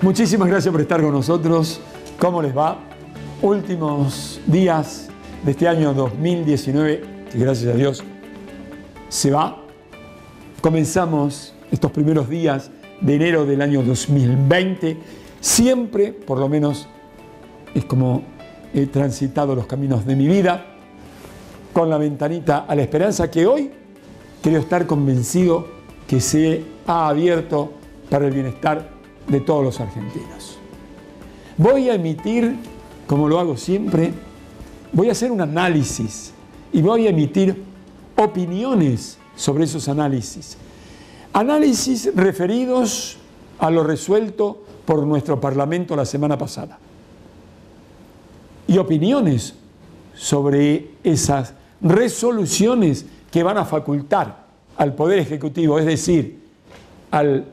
Muchísimas gracias por estar con nosotros. ¿Cómo les va? Últimos días de este año 2019, que gracias a Dios se va. Comenzamos estos primeros días de enero del año 2020. Siempre, por lo menos, es como he transitado los caminos de mi vida, con la ventanita a la esperanza que hoy quiero estar convencido que se ha abierto para el bienestar de todos los argentinos. Voy a emitir, como lo hago siempre, voy a hacer un análisis y voy a emitir opiniones sobre esos análisis. Análisis referidos a lo resuelto por nuestro Parlamento la semana pasada. Y opiniones sobre esas resoluciones que van a facultar al Poder Ejecutivo, es decir, al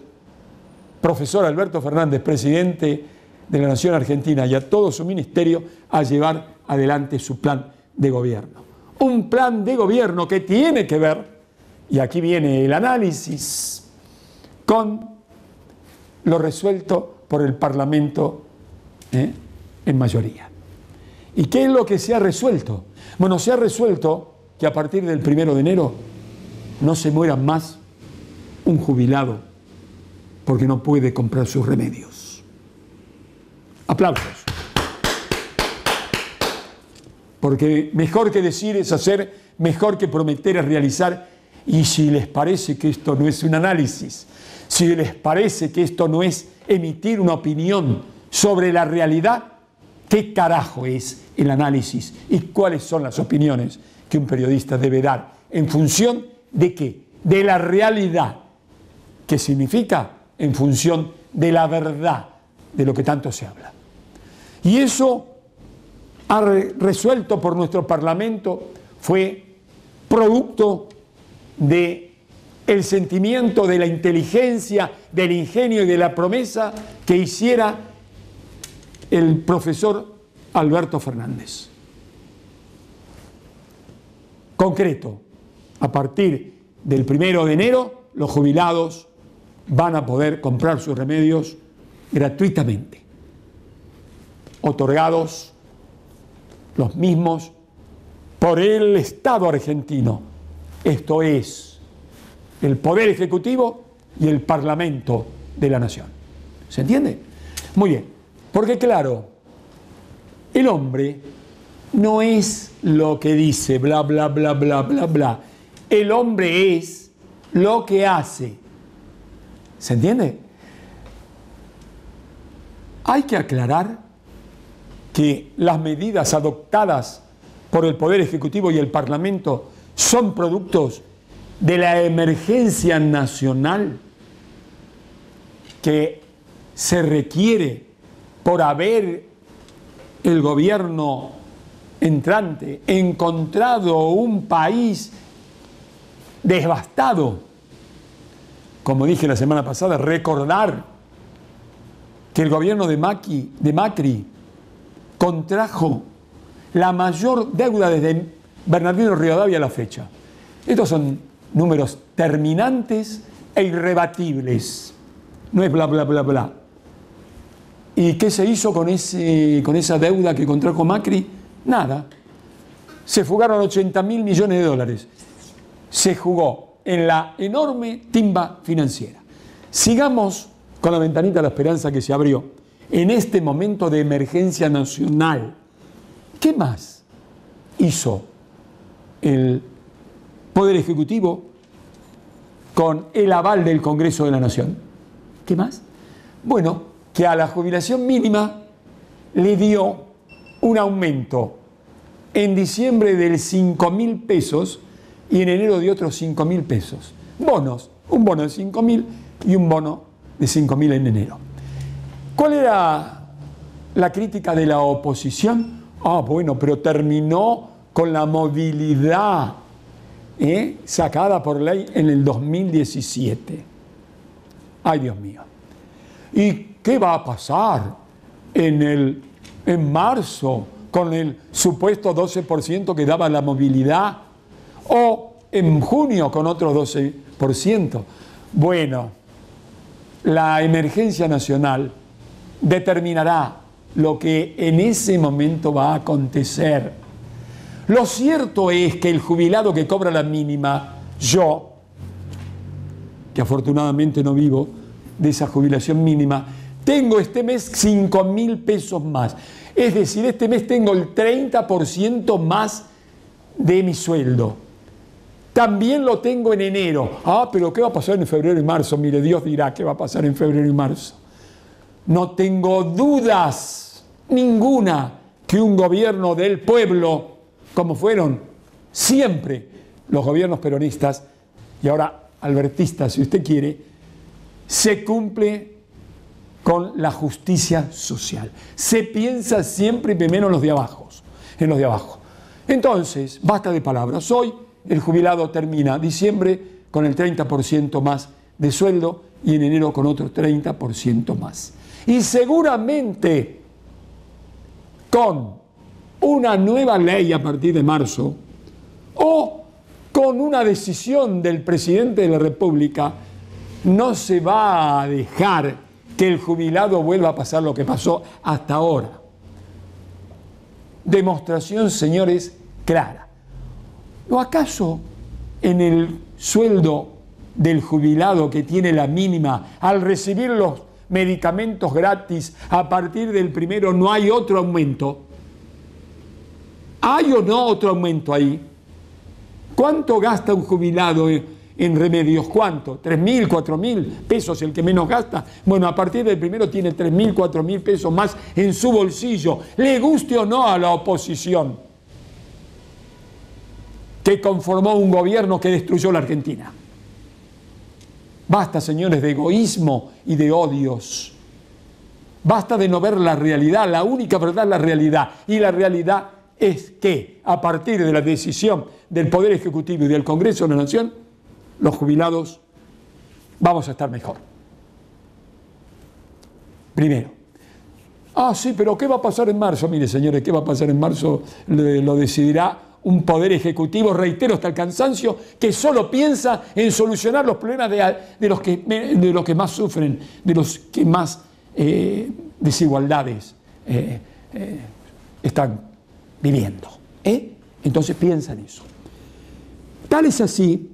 profesor Alberto Fernández, presidente de la Nación Argentina, y a todo su ministerio a llevar adelante su plan de gobierno. Un plan de gobierno que tiene que ver, y aquí viene el análisis, con lo resuelto por el Parlamento en mayoría. ¿Y qué es lo que se ha resuelto? Bueno, se ha resuelto que a partir del 1 de enero no se muera más un jubilado porque no puede comprar sus remedios. Aplausos. Porque mejor que decir es hacer, mejor que prometer es realizar. Y si les parece que esto no es un análisis, si les parece que esto no es emitir una opinión sobre la realidad, ¿qué carajo es el análisis? ¿Y cuáles son las opiniones que un periodista debe dar? ¿En función de qué? De la realidad. ¿Qué significa? En función de la verdad, de lo que tanto se habla. Y eso ha resuelto por nuestro Parlamento, fue producto de el sentimiento, de la inteligencia, del ingenio y de la promesa que hiciera el profesor Alberto Fernández. Concreto, a partir del 1 de enero, los jubilados van a poder comprar sus remedios gratuitamente, otorgados los mismos por el Estado argentino. Esto es el Poder Ejecutivo y el Parlamento de la Nación. ¿Se entiende? Muy bien, porque claro, el hombre no es lo que dice bla, bla, bla, bla, bla, bla. El hombre es lo que hace. ¿Se entiende? Hay que aclarar que las medidas adoptadas por el Poder Ejecutivo y el Parlamento son productos de la emergencia nacional que se requiere por haber el gobierno entrante encontrado un país devastado. Como dije la semana pasada, recordar que el gobierno de Macri contrajo la mayor deuda desde Bernardino Rivadavia a la fecha. Estos son números terminantes e irrebatibles. No es bla, bla, bla, bla. ¿Y qué se hizo con esa deuda que contrajo Macri? Nada. Se fugaron 80.000 millones de dólares. Se jugó en la enorme timba financiera. Sigamos con la ventanita de la esperanza que se abrió en este momento de emergencia nacional. ¿Qué más hizo el Poder Ejecutivo con el aval del Congreso de la Nación? ¿Qué más? Bueno, que a la jubilación mínima le dio un aumento en diciembre de 5.000 pesos y en enero de otros 5.000 pesos. Bonos, un bono de 5.000 y un bono de 5.000 en enero. ¿Cuál era la crítica de la oposición? Bueno, pero terminó con la movilidad sacada por ley en el 2017. Ay, Dios mío. ¿Y qué va a pasar en marzo con el supuesto 12% que daba la movilidad? ¿O en junio con otro 12%? Bueno, la emergencia nacional determinará lo que en ese momento va a acontecer. Lo cierto es que el jubilado que cobra la mínima, yo, que afortunadamente no vivo de esa jubilación mínima, tengo este mes 5.000 pesos más. Es decir, este mes tengo el 30% más de mi sueldo. También lo tengo en enero. Ah, pero ¿qué va a pasar en febrero y marzo? Mire, Dios dirá qué va a pasar en febrero y marzo. No tengo dudas ninguna que un gobierno del pueblo, como fueron siempre los gobiernos peronistas, y ahora albertistas, si usted quiere, se cumple con la justicia social. Se piensa siempre primero en los de abajo, Entonces, basta de palabras. Hoy el jubilado termina diciembre con el 30% más de sueldo y en enero con otro 30% más. Y seguramente con una nueva ley a partir de marzo o con una decisión del presidente de la República, no se va a dejar que el jubilado vuelva a pasar lo que pasó hasta ahora. Demostración, señores, clara. ¿O acaso en el sueldo del jubilado que tiene la mínima, al recibir los medicamentos gratis a partir del primero, no hay otro aumento? ¿Hay o no otro aumento ahí? ¿Cuánto gasta un jubilado en remedios? ¿Cuánto? ¿3.000, 4.000 pesos el que menos gasta? Bueno, a partir del primero tiene 3.000, 4.000 pesos más en su bolsillo, le guste o no a la oposición, que conformó un gobierno que destruyó la Argentina. Basta, señores, de egoísmo y de odios. Basta de no ver la realidad. La única verdad es la realidad. Y la realidad es que, a partir de la decisión del Poder Ejecutivo y del Congreso de la Nación, los jubilados vamos a estar mejor. Primero. Ah, sí, pero ¿qué va a pasar en marzo? Mire, señores, ¿qué va a pasar en marzo? Lo decidirá un Poder Ejecutivo, reitero hasta el cansancio, que solo piensa en solucionar los problemas de los que más sufren, de los que más desigualdades están viviendo. Entonces piensa en eso. Tal es así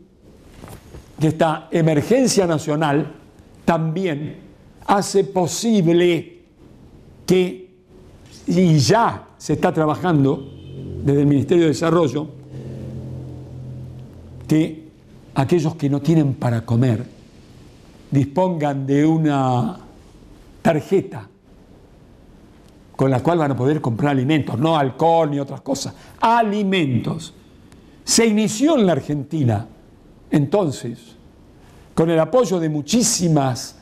que esta emergencia nacional también hace posible que, y ya se está trabajando desde el Ministerio de Desarrollo, que aquellos que no tienen para comer dispongan de una tarjeta con la cual van a poder comprar alimentos, no alcohol ni otras cosas, alimentos. Se inició en la Argentina, entonces, con el apoyo de muchísimas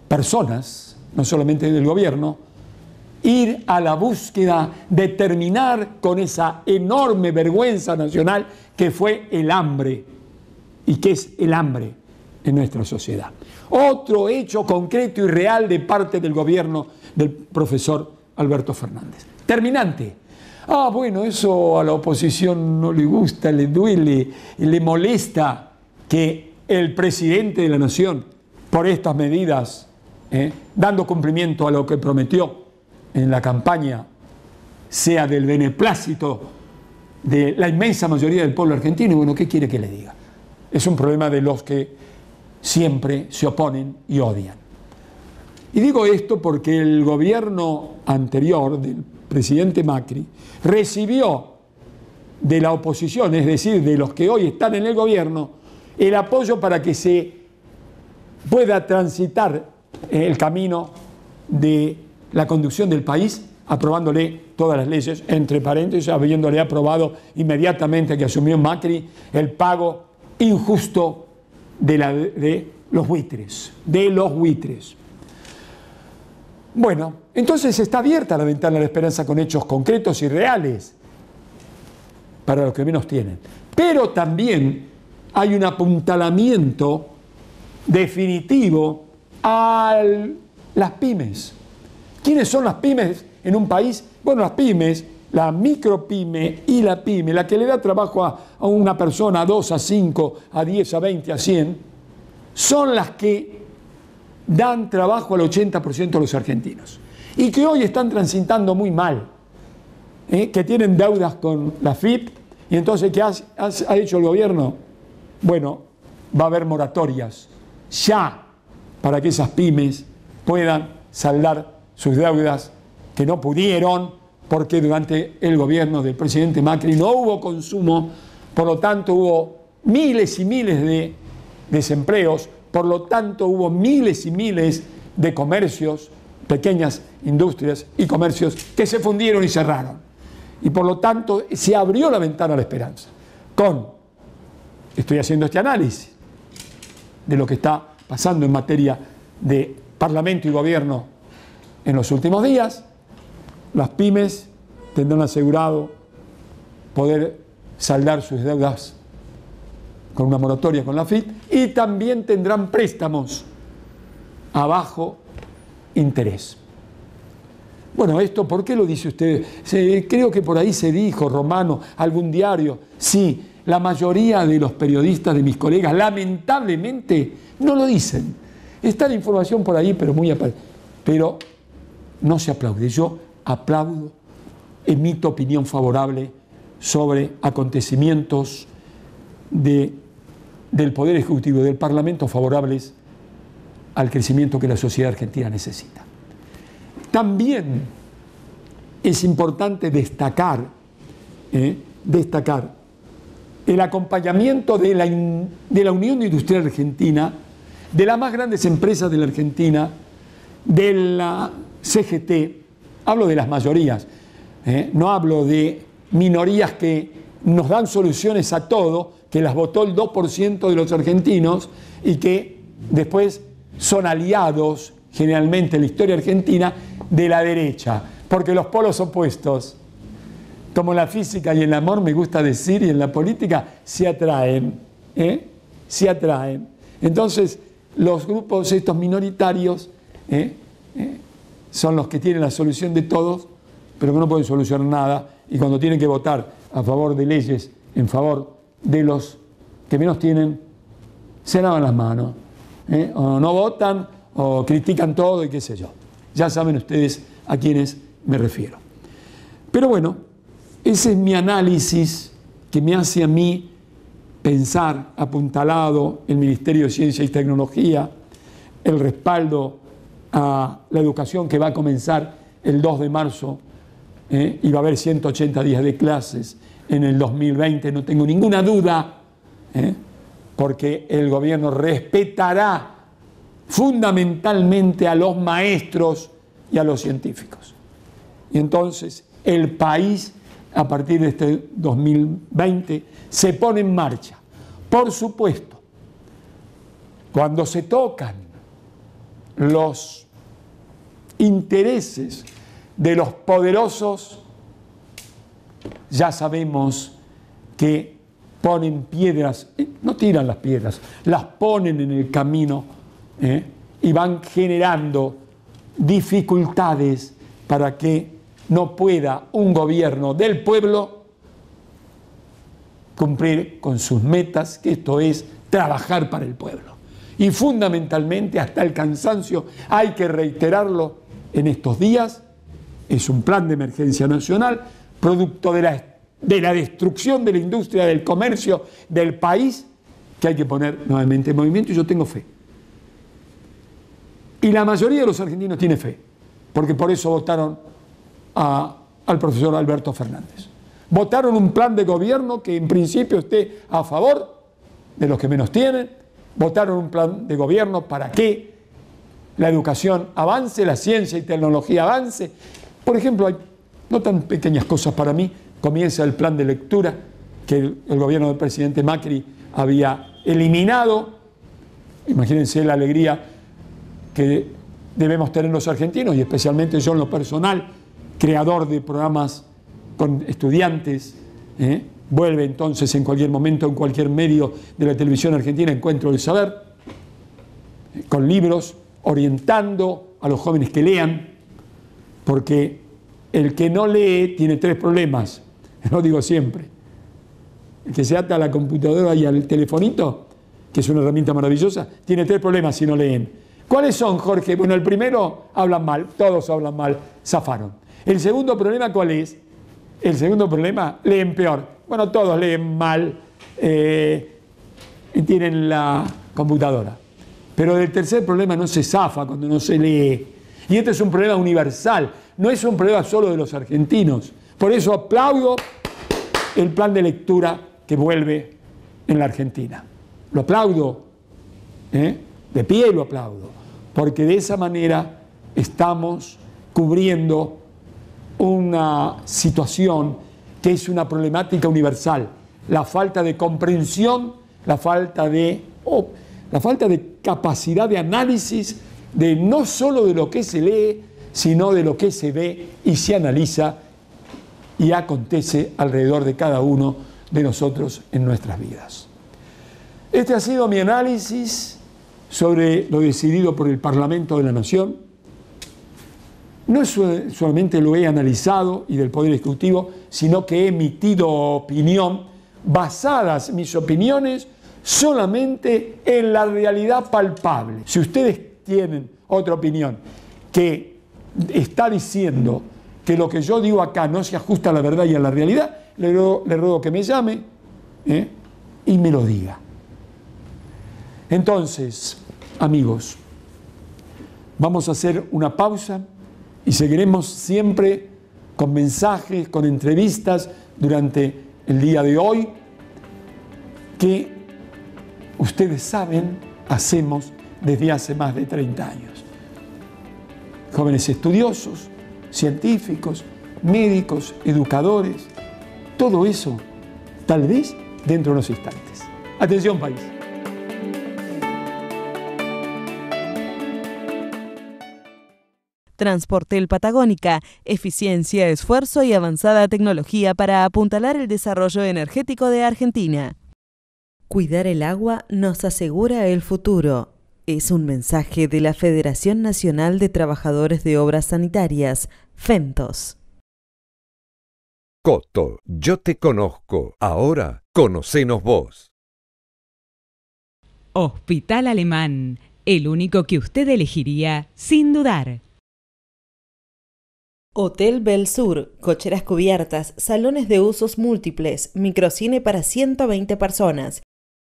personas, no solamente del gobierno, ir a la búsqueda de terminar con esa enorme vergüenza nacional que fue el hambre y que es el hambre en nuestra sociedad. Otro hecho concreto y real de parte del gobierno del profesor Alberto Fernández. Terminante. Ah, bueno, eso a la oposición no le gusta, le duele, le molesta que el presidente de la Nación, por estas medidas, dando cumplimiento a lo que prometió en la campaña, sea del beneplácito de la inmensa mayoría del pueblo argentino. Y bueno, ¿qué quiere que le diga? Es un problema de los que siempre se oponen y odian. Y digo esto porque el gobierno anterior del presidente Macri recibió de la oposición, es decir, de los que hoy están en el gobierno, el apoyo para que se pueda transitar el camino de la conducción del país, aprobándole todas las leyes, entre paréntesis, habiéndole aprobado inmediatamente que asumió Macri el pago injusto de los buitres, Bueno, entonces está abierta la ventana de la esperanza con hechos concretos y reales para los que menos tienen. Pero también hay un apuntalamiento definitivo a las pymes. ¿Quiénes son las pymes en un país? Bueno, las pymes, la micropyme y la pyme, la que le da trabajo a una persona, a 2, a 5, a 10, a 20, a 100, son las que dan trabajo al 80% de los argentinos. y que hoy están transitando muy mal, que tienen deudas con la FIP, y entonces ¿qué ha hecho el gobierno? Bueno, va a haber moratorias ya para que esas pymes puedan saldar sus deudas que no pudieron, porque durante el gobierno del presidente Macri no hubo consumo, por lo tanto hubo miles y miles de desempleos, por lo tanto hubo miles y miles de comercios, pequeñas industrias y comercios que se fundieron y cerraron. Y por lo tanto se abrió la ventana a la esperanza. Estoy haciendo este análisis de lo que está pasando en materia de Parlamento y Gobierno en los últimos días. Las pymes tendrán asegurado poder saldar sus deudas con una moratoria con la FIP y también tendrán préstamos a bajo interés. Bueno, esto, ¿por qué lo dice usted? Creo que por ahí se dijo, Romano, algún diario. Sí, la mayoría de los periodistas, de mis colegas, lamentablemente no lo dicen. Está la información por ahí, pero no se aplaude. Yo aplaudo, emito opinión favorable sobre acontecimientos del Poder Ejecutivo y del Parlamento favorables al crecimiento que la sociedad argentina necesita. También es importante destacar el acompañamiento de la Unión Industrial Argentina, de las más grandes empresas de la Argentina, de la CGT, hablo de las mayorías, no hablo de minorías que nos dan soluciones a todo, que las votó el 2% de los argentinos y que después son aliados, generalmente en la historia argentina, de la derecha, porque los polos opuestos, como en la física y en el amor, me gusta decir, y en la política, se atraen, se atraen. Entonces, los grupos estos minoritarios son los que tienen la solución de todos, pero que no pueden solucionar nada, y cuando tienen que votar a favor de leyes, en favor de los que menos tienen, se lavan las manos, o no votan, o critican todo y qué sé yo. Ya saben ustedes a quiénes me refiero. Pero bueno, ese es mi análisis que me hace a mí pensar, apuntalado el Ministerio de Ciencia y Tecnología, el respaldo a la educación que va a comenzar el 2 de marzo y va a haber 180 días de clases en el 2020, no tengo ninguna duda, porque el gobierno respetará fundamentalmente a los maestros y a los científicos. Y entonces el país, a partir de este 2020, se pone en marcha. Por supuesto, cuando se tocan los intereses de los poderosos, ya sabemos que ponen piedras, no tiran las piedras, las ponen en el camino, y van generando dificultades para que no pueda un gobierno del pueblo cumplir con sus metas, que esto es trabajar para el pueblo. Y fundamentalmente, hasta el cansancio, hay que reiterarlo en estos días, es un plan de emergencia nacional, producto de la destrucción de la industria, del comercio, del país, que hay que poner nuevamente en movimiento, y yo tengo fe. Y la mayoría de los argentinos tiene fe, porque por eso votaron al profesor Alberto Fernández. Votaron un plan de gobierno que en principio esté a favor de los que menos tienen, votaron un plan de gobierno para que la educación avance, la ciencia y tecnología avance. Por ejemplo, hay no tan pequeñas cosas para mí, comienza el plan de lectura que el gobierno del presidente Macri había eliminado. Imagínense la alegría que debemos tener los argentinos, y especialmente yo en lo personal, creador de programas con estudiantes, vuelve entonces en cualquier momento, en cualquier medio de la televisión argentina, Encuentro del Saber, con libros, orientando a los jóvenes que lean, porque el que no lee tiene 3 problemas, lo digo siempre. El que se ata a la computadora y al telefonito, que es una herramienta maravillosa, tiene 3 problemas si no leen. ¿Cuáles son, Jorge? Bueno, el primero, hablan mal, todos hablan mal, zafaron. El segundo problema, ¿cuál es? El segundo problema, leen peor. Bueno, todos leen mal y tienen la computadora. Pero del tercer problema no se zafa cuando no se lee. Y este es un problema universal, no es un problema solo de los argentinos. Por eso aplaudo el plan de lectura que vuelve en la Argentina. Lo aplaudo, de pie lo aplaudo, porque de esa manera estamos cubriendo una situación que es una problemática universal, la falta de comprensión, la falta de capacidad de análisis de no solo de lo que se lee, sino de lo que se ve y se analiza y acontece alrededor de cada uno de nosotros en nuestras vidas. Este ha sido mi análisis sobre lo decidido por el Parlamento de la Nación. No solamente lo he analizado y del Poder Ejecutivo, sino que he emitido opinión basadas mis opiniones solamente en la realidad palpable. Si ustedes tienen otra opinión que está diciendo que lo que yo digo acá no se ajusta a la verdad y a la realidad, le ruego que me llame y me lo diga. Entonces, amigos, vamos a hacer una pausa y seguiremos siempre con mensajes, con entrevistas durante el día de hoy que ustedes saben, hacemos desde hace más de 30 años. Jóvenes estudiosos, científicos, médicos, educadores, todo eso tal vez dentro de unos instantes. Atención, país. Transportel Patagónica, eficiencia, esfuerzo y avanzada tecnología para apuntalar el desarrollo energético de Argentina. Cuidar el agua nos asegura el futuro. Es un mensaje de la Federación Nacional de Trabajadores de Obras Sanitarias, FENTOS. Coto, yo te conozco, ahora conocenos vos. Hospital Alemán, el único que usted elegiría sin dudar. Hotel Belsur, cocheras cubiertas, salones de usos múltiples, microcine para 120 personas.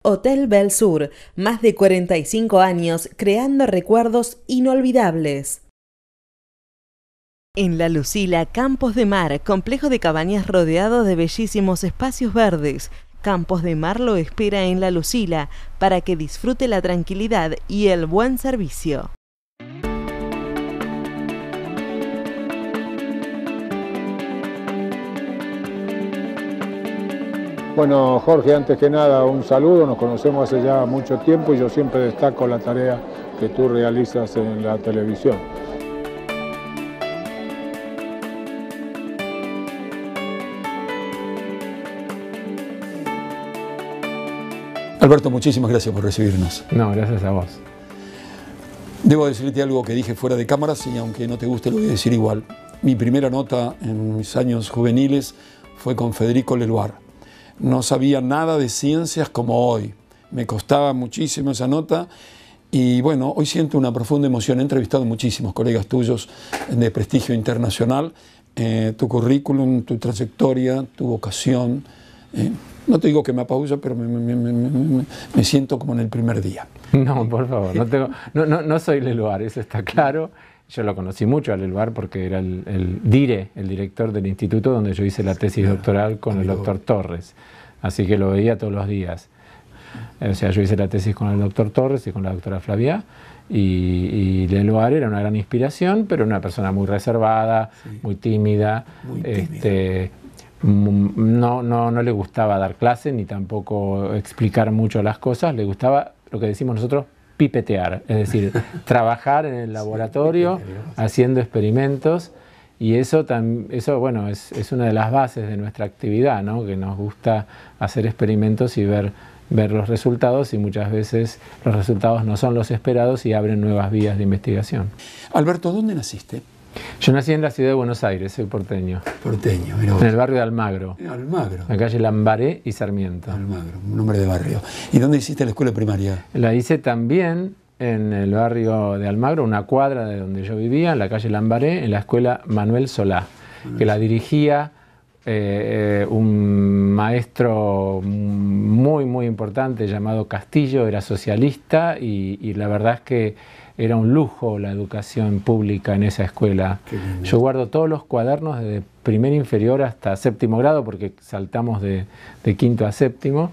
Hotel Belsur, más de 45 años creando recuerdos inolvidables. En La Lucila, Campos de Mar, complejo de cabañas rodeado de bellísimos espacios verdes. Campos de Mar lo espera en La Lucila para que disfrute la tranquilidad y el buen servicio. Bueno, Jorge, antes que nada un saludo, nos conocemos hace ya mucho tiempo y yo siempre destaco la tarea que tú realizas en la televisión. Alberto, muchísimas gracias por recibirnos. No, gracias a vos. Debo decirte algo que dije fuera de cámaras y aunque no te guste lo voy a decir igual. Mi primera nota en mis años juveniles fue con Federico Leloir. No sabía nada de ciencias como hoy. Me costaba muchísimo esa nota y bueno, hoy siento una profunda emoción. He entrevistado a muchísimos colegas tuyos de prestigio internacional. Tu currículum, tu trayectoria, tu vocación. No te digo que me apabulla, pero me siento como en el primer día. No, por favor, no soy Leloir, eso está claro. Yo lo conocí mucho a Leloir porque era el director del instituto donde yo hice la tesis doctoral con el doctor Torres. Así que lo veía todos los días. O sea, yo hice la tesis con el doctor Torres y con la doctora Flavia. Y Leloir era una gran inspiración, pero una persona muy reservada, sí, muy tímida. No le gustaba dar clase ni tampoco explicar mucho las cosas. Le gustaba lo que decimos nosotros, pipetear, es decir, trabajar en el laboratorio, haciendo experimentos, y eso bueno, es una de las bases de nuestra actividad, ¿no? Que nos gusta hacer experimentos y ver los resultados, y muchas veces los resultados no son los esperados y abren nuevas vías de investigación. Alberto, ¿dónde naciste? Yo nací en la ciudad de Buenos Aires, soy porteño. Porteño, mira vos. En el barrio de Almagro. Almagro. En la calle Lambaré y Sarmiento. Almagro, un nombre de barrio. ¿Y dónde hiciste la escuela primaria? La hice también en el barrio de Almagro, una cuadra de donde yo vivía, en la calle Lambaré, en la escuela Manuel Solá, que la dirigía un maestro muy importante llamado Castillo. Era socialista y la verdad es que era un lujo la educación pública en esa escuela. Yo guardo todos los cuadernos desde primer inferior hasta séptimo grado, porque saltamos de quinto a séptimo.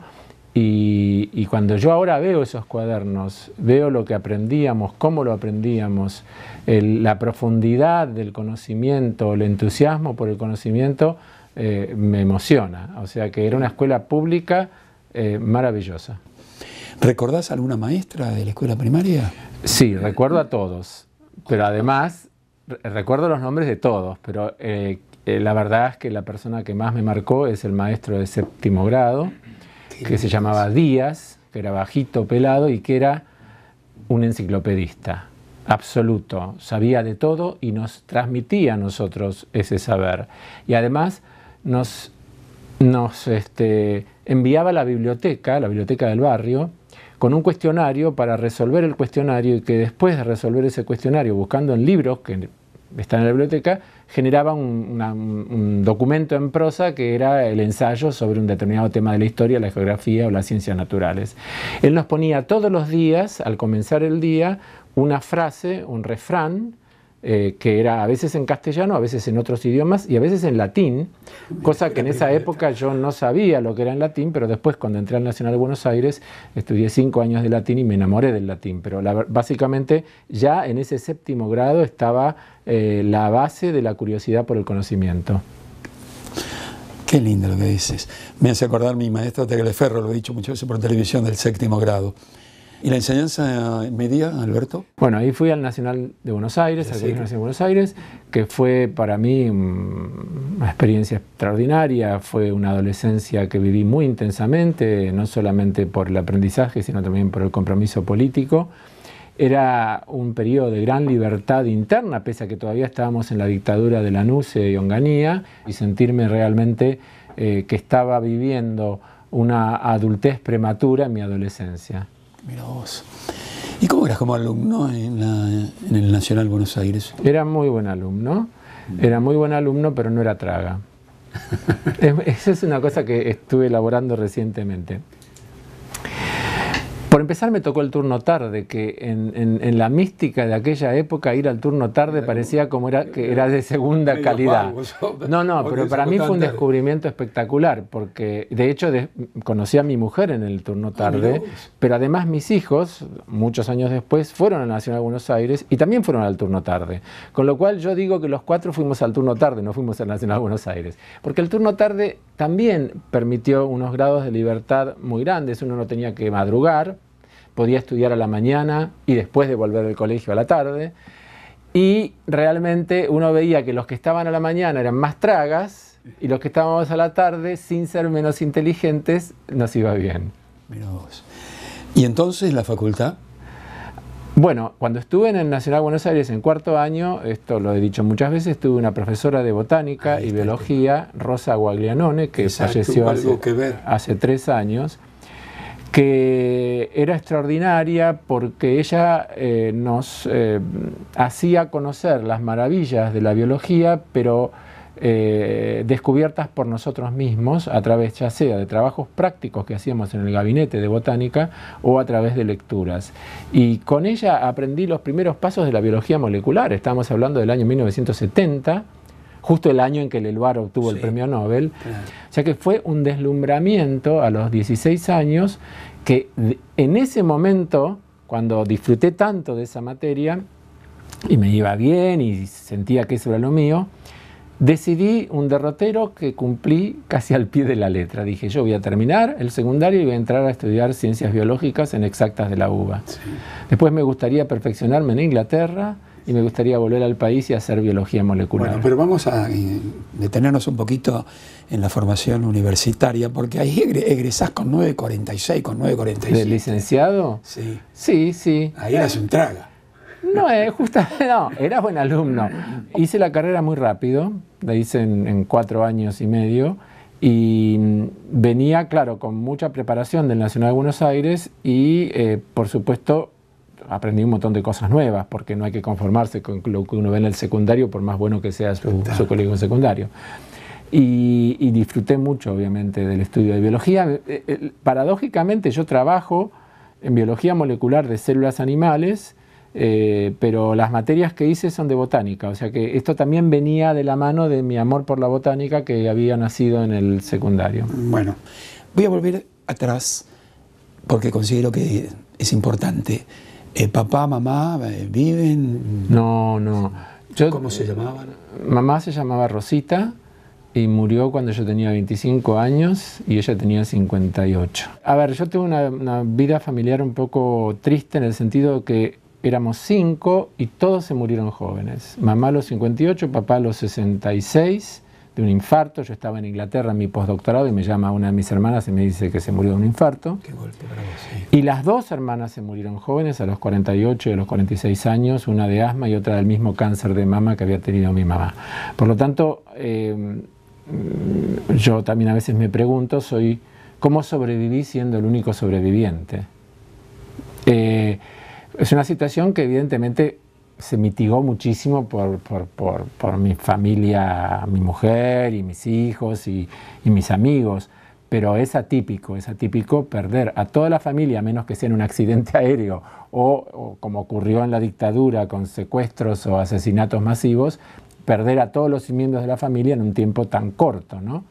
Y cuando yo ahora veo esos cuadernos, veo lo que aprendíamos, cómo lo aprendíamos, la profundidad del conocimiento, el entusiasmo por el conocimiento, me emociona. O sea que era una escuela pública maravillosa. ¿Recordás alguna maestra de la escuela primaria? Sí, recuerdo a todos, pero además recuerdo los nombres de todos, pero la verdad es que la persona que más me marcó es el maestro de séptimo grado, que se llamaba Díaz, que era bajito, pelado y que era un enciclopedista absoluto, sabía de todo y nos transmitía a nosotros ese saber. Y además nos enviaba a la biblioteca del barrio, con un cuestionario para resolver el cuestionario, y que después de resolver ese cuestionario, buscando en libros que están en la biblioteca, generaba un documento en prosa que era el ensayo sobre un determinado tema de la historia, la geografía o las ciencias naturales. Él nos ponía todos los días, al comenzar el día, una frase, un refrán, que era a veces en castellano, a veces en otros idiomas y a veces en latín, cosa que en esa época yo no sabía lo que era en latín, pero después cuando entré al Nacional de Buenos Aires estudié 5 años de latín y me enamoré del latín, pero básicamente ya en ese séptimo grado estaba la base de la curiosidad por el conocimiento. Qué lindo lo que dices. Me hace acordar mi maestro Tagliaferro, lo he dicho muchas veces por televisión, del séptimo grado. ¿Y la enseñanza media, Alberto? Bueno, ahí fui al Nacional de Buenos Aires, al Colegio Nacional de Buenos Aires, que fue para mí una experiencia extraordinaria. Fue una adolescencia que viví muy intensamente, no solamente por el aprendizaje, sino también por el compromiso político. Era un periodo de gran libertad interna, pese a que todavía estábamos en la dictadura de Lanusse y Onganía, y sentirme realmente que estaba viviendo una adultez prematura en mi adolescencia. Mira vos. ¿Y cómo eras como alumno en el Nacional Buenos Aires? Era muy buen alumno, pero no era traga. Esa es una cosa que estuve elaborando recientemente. Por empezar, me tocó el turno tarde, que en la mística de aquella época ir al turno tarde parecía como que era de segunda calidad. No, pero para mí fue un descubrimiento espectacular, porque de hecho conocí a mi mujer en el turno tarde, pero además mis hijos, muchos años después, fueron al Nacional de Buenos Aires y también fueron al turno tarde. Con lo cual yo digo que los 4 fuimos al turno tarde, no fuimos al Nacional de Buenos Aires. Porque el turno tarde también permitió unos grados de libertad muy grandes. Uno no tenía que madrugar, podía estudiar a la mañana y después de volver del colegio a la tarde. Y realmente uno veía que los que estaban a la mañana eran más tragas y los que estábamos a la tarde, sin ser menos inteligentes, nos iba bien. Mirá vos. ¿Y entonces la facultad? Bueno, cuando estuve en el Nacional de Buenos Aires en cuarto año, esto lo he dicho muchas veces, tuve una profesora de botánica y biología, Rosa Guaglianone, que falleció hace 3 años, que era extraordinaria porque ella nos hacía conocer las maravillas de la biología, pero descubiertas por nosotros mismos a través ya sea de trabajos prácticos que hacíamos en el gabinete de botánica o a través de lecturas. Y con ella aprendí los primeros pasos de la biología molecular. Estamos hablando del año 1970, justo el año en que Leloir obtuvo el premio Nobel. Claro. O sea que fue un deslumbramiento a los 16 años que en ese momento, cuando disfruté tanto de esa materia y me iba bien y sentía que eso era lo mío, decidí un derrotero que cumplí casi al pie de la letra. Dije, yo voy a terminar el secundario y voy a entrar a estudiar ciencias biológicas en Exactas de la UBA. Sí. Después me gustaría perfeccionarme en Inglaterra y me gustaría volver al país y hacer biología molecular. Bueno, pero vamos a detenernos un poquito en la formación universitaria, porque ahí egresás con 9.46, con 9.47. ¿De licenciado? Sí. Sí, sí. Ahí eras un traga. No, justamente no, era buen alumno. Hice la carrera muy rápido, la hice en 4 años y medio, y venía, claro, con mucha preparación del Nacional de Buenos Aires y, por supuesto, aprendí un montón de cosas nuevas, porque no hay que conformarse con lo que uno ve en el secundario, por más bueno que sea su colegio secundario. Y disfruté mucho, obviamente, del estudio de biología. Paradójicamente, yo trabajo en biología molecular de células animales, pero las materias que hice son de botánica, o sea que esto también venía de la mano de mi amor por la botánica que había nacido en el secundario. Bueno, voy a volver atrás porque considero que es importante. ¿Papá, mamá viven? No. ¿Cómo se llamaban? Mamá se llamaba Rosita y murió cuando yo tenía 25 años y ella tenía 58. A ver, yo tuve una vida familiar un poco triste en el sentido que éramos 5 y todos se murieron jóvenes. Mamá a los 58, papá a los 66 de un infarto. Yo estaba en Inglaterra en mi postdoctorado y me llama una de mis hermanas y me dice que se murió de un infarto. Qué golpe para vos, sí. Y las dos hermanas se murieron jóvenes a los 48 y a los 46 años, una de asma y otra del mismo cáncer de mama que había tenido mi mamá. Por lo tanto, yo también a veces me pregunto, ¿cómo sobreviví siendo el único sobreviviente? Es una situación que evidentemente se mitigó muchísimo por mi familia, mi mujer y mis hijos y mis amigos, pero es atípico perder a toda la familia, a menos que sea en un accidente aéreo o como ocurrió en la dictadura con secuestros o asesinatos masivos, perder a todos los miembros de la familia en un tiempo tan corto, ¿no?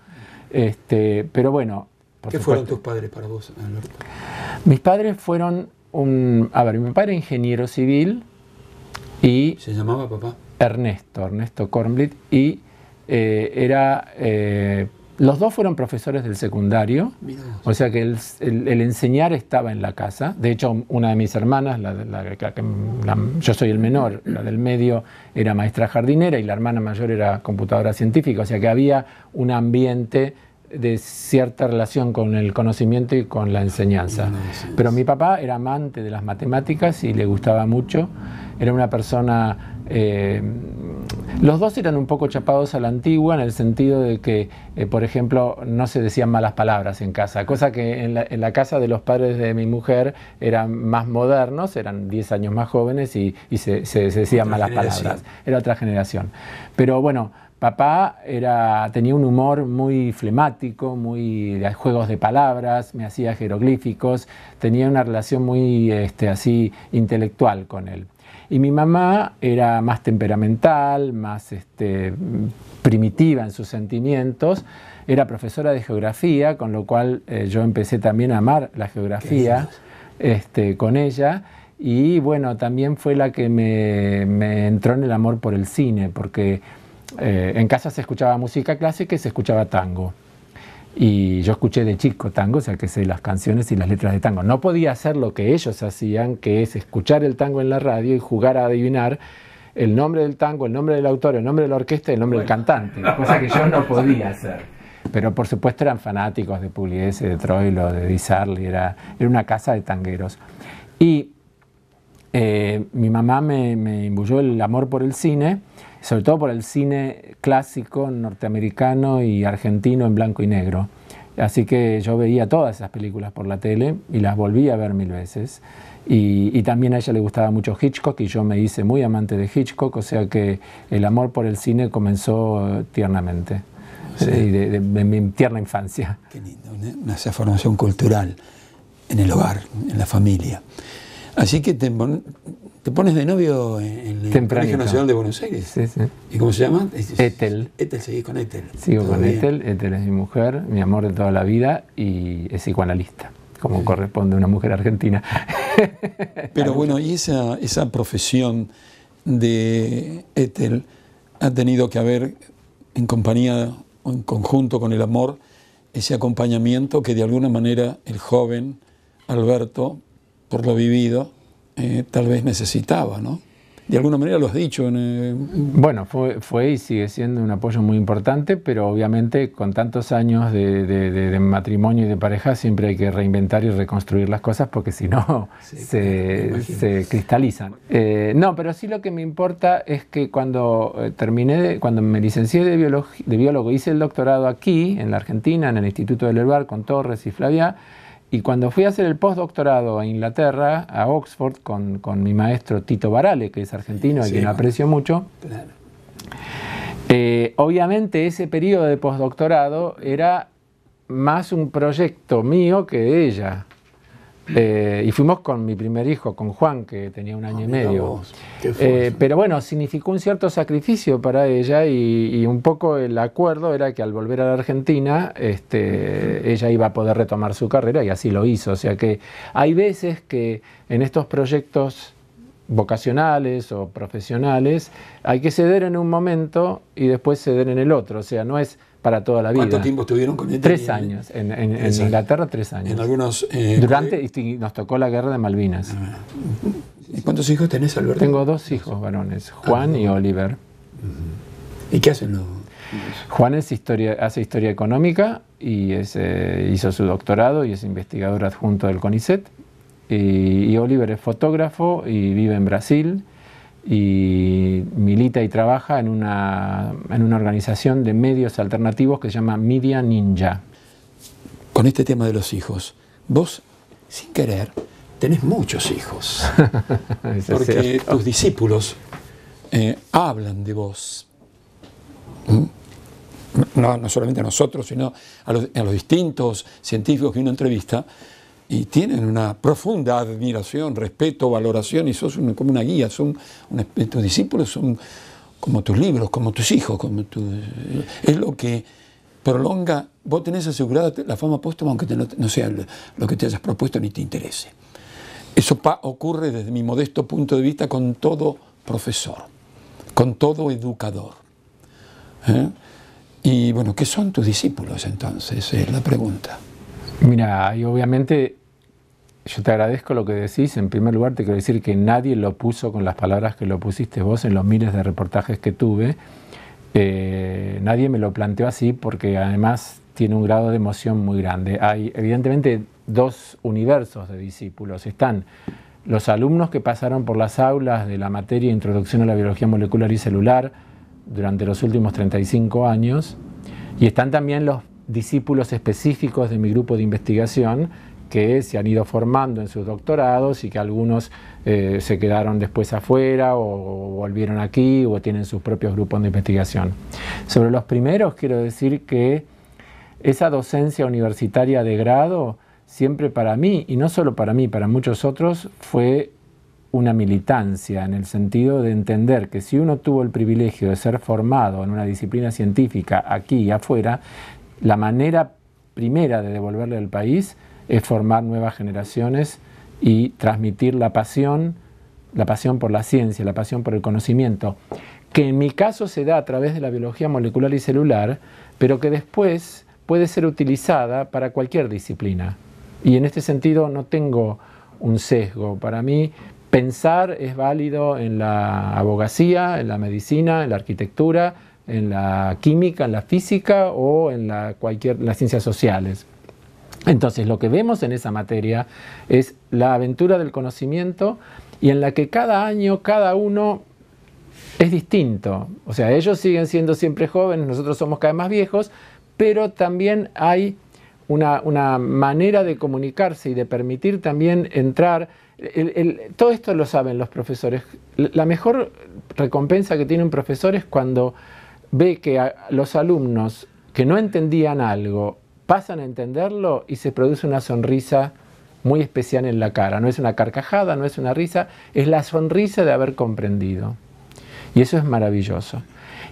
Pero bueno... ¿Qué fueron tus padres para vos, Alberto? Mis padres fueron mi papá era ingeniero civil y... ¿Se llamaba papá? Ernesto Kornblit, y los dos fueron profesores del secundario, o sea que el enseñar estaba en la casa. De hecho, una de mis hermanas, yo soy el menor, la del medio era maestra jardinera y la hermana mayor era computadora científica, o sea que había un ambiente de cierta relación con el conocimiento y con la enseñanza. Pero mi papá era amante de las matemáticas y le gustaba mucho, era una persona... los dos eran un poco chapados a la antigua en el sentido de que, por ejemplo, no se decían malas palabras en casa, cosa que en la casa de los padres de mi mujer eran más modernos, eran 10 años más jóvenes y se decían malas palabras. Era otra generación. Pero bueno, papá tenía un humor muy flemático, muy de juegos de palabras, me hacía jeroglíficos, tenía una relación muy así intelectual con él. Y mi mamá era más temperamental, más primitiva en sus sentimientos, era profesora de geografía, con lo cual yo empecé también a amar la geografía con ella. Y bueno, también fue la que me entró en el amor por el cine, porque en casa se escuchaba música clásica y se escuchaba tango. Y yo escuché de chico tango, o sea que sé las canciones y las letras de tango. No podía hacer lo que ellos hacían, que es escuchar el tango en la radio y jugar a adivinar el nombre del tango, el nombre del autor, el nombre de la orquesta y el nombre del cantante, cosa que yo no podía hacer. Pero por supuesto eran fanáticos de Pugliese, de Troilo, de Di Sarli, era una casa de tangueros. Y mi mamá me imbuyó el amor por el cine, sobre todo por el cine clásico norteamericano y argentino en blanco y negro. Así que yo veía todas esas películas por la tele y las volví a ver 1000 veces. Y también a ella le gustaba mucho Hitchcock y yo me hice muy amante de Hitchcock, o sea que el amor por el cine comenzó tiernamente, sí, de mi tierna infancia. Qué lindo, esa formación cultural en el hogar, en la familia. Así que te pones de novio en el Colegio Nacional de Buenos Aires. Sí, sí. ¿Y cómo se llama? Ethel. Ethel, seguís con Ethel. Sigo con Ethel. Ethel es mi mujer, mi amor de toda la vida y es psicoanalista, como corresponde a una mujer argentina. Pero bueno, y esa profesión de Ethel ha tenido que haber, en compañía o en conjunto con el amor, ese acompañamiento que de alguna manera el joven Alberto, por lo vivido, tal vez necesitaba, ¿no? De alguna manera lo has dicho. Bueno, fue y sigue siendo un apoyo muy importante, pero obviamente con tantos años de matrimonio y de pareja siempre hay que reinventar y reconstruir las cosas porque si no se cristalizan. No, pero sí lo que me importa es que cuando cuando me licencié de biólogo, hice el doctorado aquí, en la Argentina, en el Instituto del Herbar, con Torres y Flavia, Y cuando fui a hacer el postdoctorado a Inglaterra, a Oxford, con mi maestro Tito Barale, que es argentino, a quien aprecio mucho, Claro. Obviamente ese periodo de postdoctorado era más un proyecto mío que de ella. Y fuimos con mi primer hijo, con Juan, que tenía 1 año y medio. Pero bueno, significó un cierto sacrificio para ella y un poco el acuerdo era que al volver a la Argentina ella iba a poder retomar su carrera y así lo hizo. O sea que hay veces que en estos proyectos vocacionales o profesionales hay que ceder en un momento y después ceder en el otro. O sea, no es para toda la vida. ¿Cuánto tiempo estuvieron con él? 3 años. En Inglaterra, 3 años. En algunos... y nos tocó la guerra de Malvinas. ¿Y cuántos hijos tenés, Alberto? Tengo 2 hijos varones, Juan y Oliver. ¿Y qué hacen los...? Juan hace historia económica y hizo su doctorado y es investigador adjunto del CONICET. Y Oliver es fotógrafo y vive en Brasil y milita y trabaja en una organización de medios alternativos que se llama Media Ninja. Con este tema de los hijos, vos, sin querer, tenés muchos hijos, porque tus discípulos hablan de vos. No solamente a nosotros, sino a los distintos científicos que uno entrevista, y tienen una profunda admiración, respeto, valoración, y sos como una guía. Tus discípulos son como tus libros, como tus hijos, es lo que prolonga. Vos tenés asegurada la fama póstuma, aunque no sea lo que te hayas propuesto ni te interese. Eso ocurre desde mi modesto punto de vista con todo profesor, con todo educador. Y bueno, ¿qué son tus discípulos entonces? Es la pregunta. Mira, y obviamente yo te agradezco lo que decís. En primer lugar te quiero decir que nadie lo puso con las palabras que lo pusiste vos en los miles de reportajes que tuve. Nadie me lo planteó así porque además tiene un grado de emoción muy grande. Hay evidentemente 2 universos de discípulos. Están los alumnos que pasaron por las aulas de la materia Introducción a la Biología Molecular y Celular durante los últimos 35 años, y están también los discípulos específicos de mi grupo de investigación que se han ido formando en sus doctorados y que algunos se quedaron después afuera o volvieron aquí o tienen sus propios grupos de investigación. Sobre los primeros quiero decir que esa docencia universitaria de grado siempre para mí, y no solo para mí, para muchos otros, fue una militancia en el sentido de entender que si uno tuvo el privilegio de ser formado en una disciplina científica aquí y afuera, la manera primera de devolverle al país es formar nuevas generaciones y transmitir la pasión por la ciencia, la pasión por el conocimiento, que en mi caso se da a través de la biología molecular y celular, pero que después puede ser utilizada para cualquier disciplina. Y en este sentido no tengo un sesgo. Para mí pensar es válido en la abogacía, en la medicina, en la arquitectura, en la química, en la física o en las ciencias sociales. Entonces lo que vemos en esa materia es la aventura del conocimiento y en la que cada año, cada uno es distinto. O sea, ellos siguen siendo siempre jóvenes, nosotros somos cada vez más viejos, pero también hay una manera de comunicarse y de permitir también entrar. Todo esto lo saben los profesores. La mejor recompensa que tiene un profesor es cuando ve que a los alumnos que no entendían algo pasan a entenderlo y se produce una sonrisa muy especial en la cara. No es una carcajada, no es una risa, es la sonrisa de haber comprendido. Y eso es maravilloso.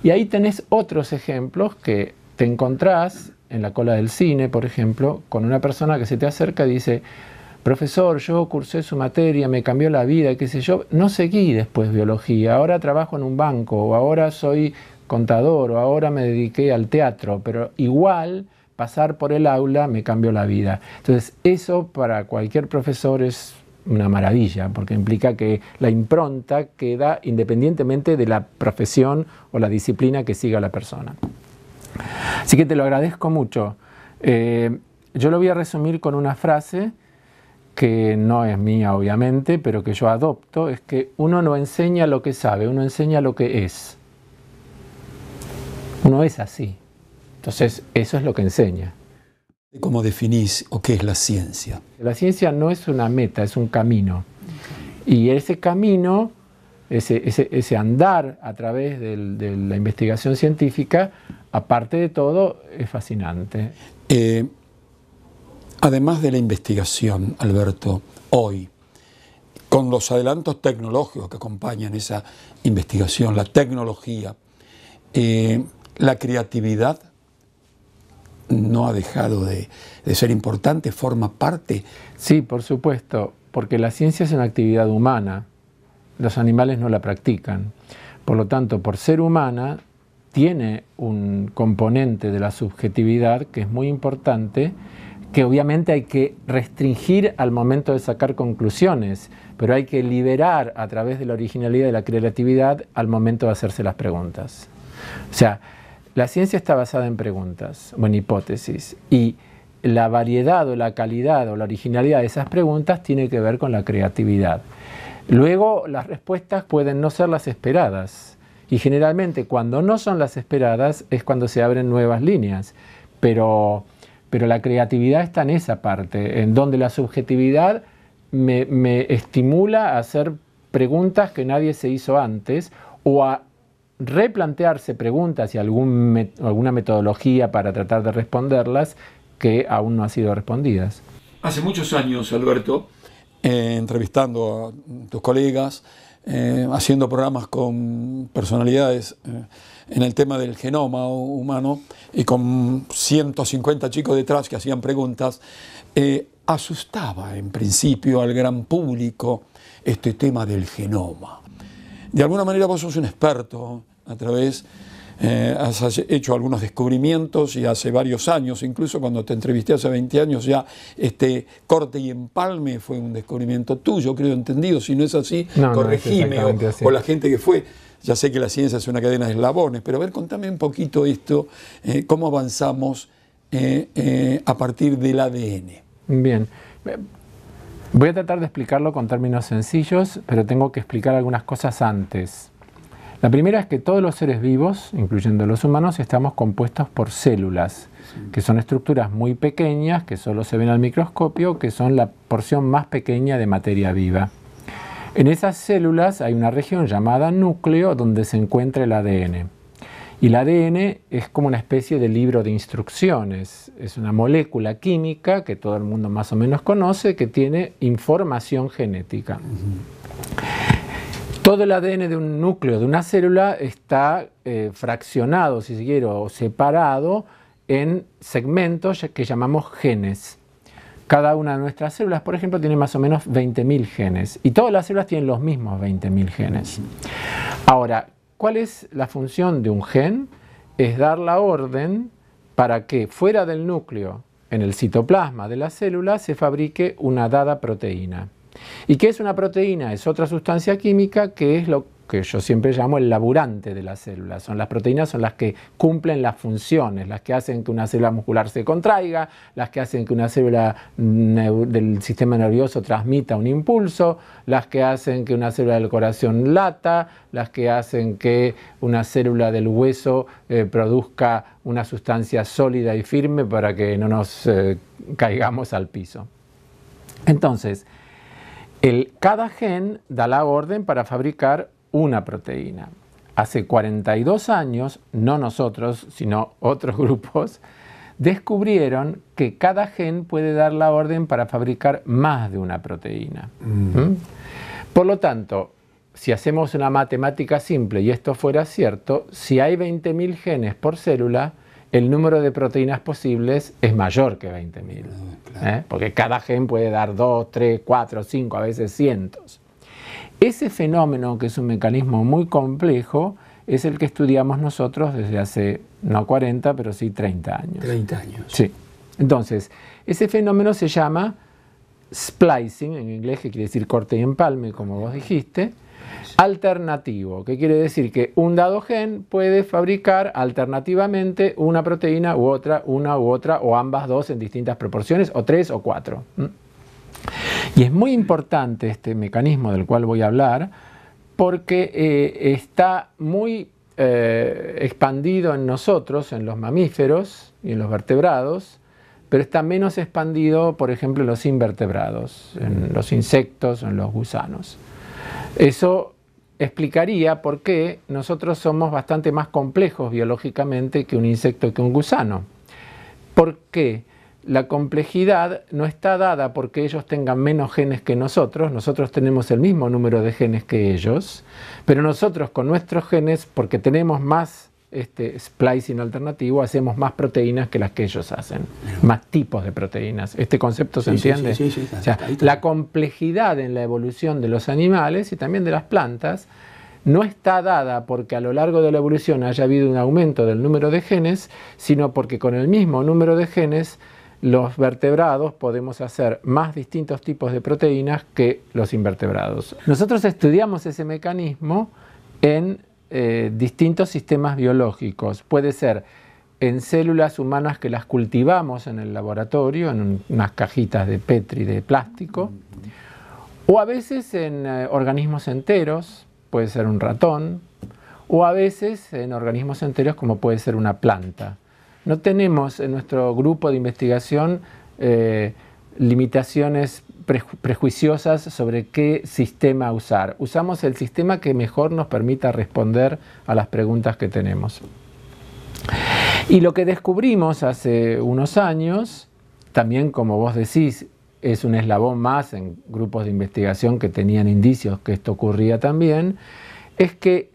Y ahí tenés otros ejemplos que te encontrás en la cola del cine, por ejemplo, con una persona que se te acerca y dice: profesor, yo cursé su materia, me cambió la vida, qué sé yo, no seguí después biología, ahora trabajo en un banco, o ahora soy contador, o ahora me dediqué al teatro, pero igual pasar por el aula me cambió la vida. Entonces eso para cualquier profesor es una maravilla, porque implica que la impronta queda independientemente de la profesión o la disciplina que siga la persona. Así que te lo agradezco mucho. Yo lo voy a resumir con una frase que no es mía obviamente, pero que yo adopto, es que uno no enseña lo que sabe, uno enseña lo que es. Uno es así. Entonces, eso es lo que enseña. ¿Cómo definís o qué es la ciencia? La ciencia no es una meta, es un camino. Y ese camino, ese andar a través de la investigación científica, aparte de todo, es fascinante. Además de la investigación, Alberto, hoy, con los adelantos tecnológicos que acompañan esa investigación, la tecnología, la creatividad no ha dejado de ser importante, forma parte. Sí, por supuesto, porque la ciencia es una actividad humana, los animales no la practican. Por lo tanto, por ser humana, tiene un componente de la subjetividad que es muy importante, que obviamente hay que restringir al momento de sacar conclusiones, pero hay que liberar a través de la originalidad y la creatividad al momento de hacerse las preguntas. O sea, la ciencia está basada en preguntas o en hipótesis, y la variedad o la calidad o la originalidad de esas preguntas tiene que ver con la creatividad. Luego, las respuestas pueden no ser las esperadas, y generalmente cuando no son las esperadas es cuando se abren nuevas líneas, pero la creatividad está en esa parte, en donde la subjetividad me estimula a hacer preguntas que nadie se hizo antes, o a replantearse preguntas y alguna metodología para tratar de responderlas que aún no han sido respondidas. Hace muchos años, Alberto, entrevistando a tus colegas, haciendo programas con personalidades en el tema del genoma humano y con 150 chicos detrás que hacían preguntas, asustaba en principio al gran público este tema del genoma. De alguna manera vos sos un experto, a través, has hecho algunos descubrimientos, y hace varios años, incluso cuando te entrevisté hace 20 años, ya este corte y empalme fue un descubrimiento tuyo, creo entendido. Si no es así, corregime, o la gente que fue. Ya sé que la ciencia es una cadena de eslabones, pero a ver, contame un poquito esto, cómo avanzamos a partir del ADN. Bien. Voy a tratar de explicarlo con términos sencillos, pero tengo que explicar algunas cosas antes. La primera es que todos los seres vivos, incluyendo los humanos, estamos compuestos por células, que son estructuras muy pequeñas, que solo se ven al microscopio, que son la porción más pequeña de materia viva. En esas células hay una región llamada núcleo donde se encuentra el ADN. Y el ADN es como una especie de libro de instrucciones. Es una molécula química que todo el mundo más o menos conoce, que tiene información genética. Todo el ADN de un núcleo, de una célula, está fraccionado, si se quiere, o separado en segmentos que llamamos genes. Cada una de nuestras células, por ejemplo, tiene más o menos 20.000 genes. Y todas las células tienen los mismos 20.000 genes. Ahora, ¿cuál es la función de un gen? Es dar la orden para que fuera del núcleo, en el citoplasma de la célula, se fabrique una dada proteína. ¿Y qué es una proteína? Es otra sustancia química que es lo que yo siempre llamo el laburante de la célula. Las proteínas son las que cumplen las funciones, las que hacen que una célula muscular se contraiga, las que hacen que una célula del sistema nervioso transmita un impulso, las que hacen que una célula del corazón lata, las que hacen que una célula del hueso produzca una sustancia sólida y firme para que no nos caigamos al piso. Entonces, cada gen da la orden para fabricar una proteína. Hace 42 años, no nosotros, sino otros grupos, descubrieron que cada gen puede dar la orden para fabricar más de una proteína. Por lo tanto, si hacemos una matemática simple y esto fuera cierto, si hay 20.000 genes por célula, el número de proteínas posibles es mayor que 20.000. Claro. Porque cada gen puede dar 2, 3, 4, 5, a veces cientos. Ese fenómeno, que es un mecanismo muy complejo, es el que estudiamos nosotros desde hace, no 40, pero sí 30 años. 30 años. Sí. Entonces, ese fenómeno se llama splicing, en inglés, que quiere decir corte y empalme, como vos dijiste, alternativo, que quiere decir que un dado gen puede fabricar alternativamente una proteína u otra, una u otra, o ambas dos en distintas proporciones, o 3 o 4. Y es muy importante este mecanismo del cual voy a hablar, porque está muy expandido en nosotros, en los mamíferos y en los vertebrados, pero está menos expandido, por ejemplo, en los invertebrados, en los insectos, en los gusanos. Eso explicaría por qué nosotros somos bastante más complejos biológicamente que un insecto, que un gusano. ¿Por qué? La complejidad no está dada porque ellos tengan menos genes que nosotros tenemos el mismo número de genes que ellos, pero nosotros con nuestros genes, porque tenemos más splicing alternativo, hacemos más proteínas que las que ellos hacen, más tipos de proteínas. ¿Este concepto se entiende? Sí, o sea, la complejidad en la evolución de los animales y también de las plantas no está dada porque a lo largo de la evolución haya habido un aumento del número de genes, sino porque con el mismo número de genes los vertebrados podemos hacer más distintos tipos de proteínas que los invertebrados. Nosotros estudiamos ese mecanismo en distintos sistemas biológicos. Puede ser en células humanas que las cultivamos en el laboratorio, en unas cajitas de Petri de plástico, o a veces en organismos enteros, puede ser un ratón, o a veces en organismos enteros como puede ser una planta. No tenemos en nuestro grupo de investigación limitaciones prejuiciosas sobre qué sistema usar. Usamos el sistema que mejor nos permita responder a las preguntas que tenemos. Y lo que descubrimos hace unos años, también como vos decís, es un eslabón más en grupos de investigación que tenían indicios que esto ocurría también, es que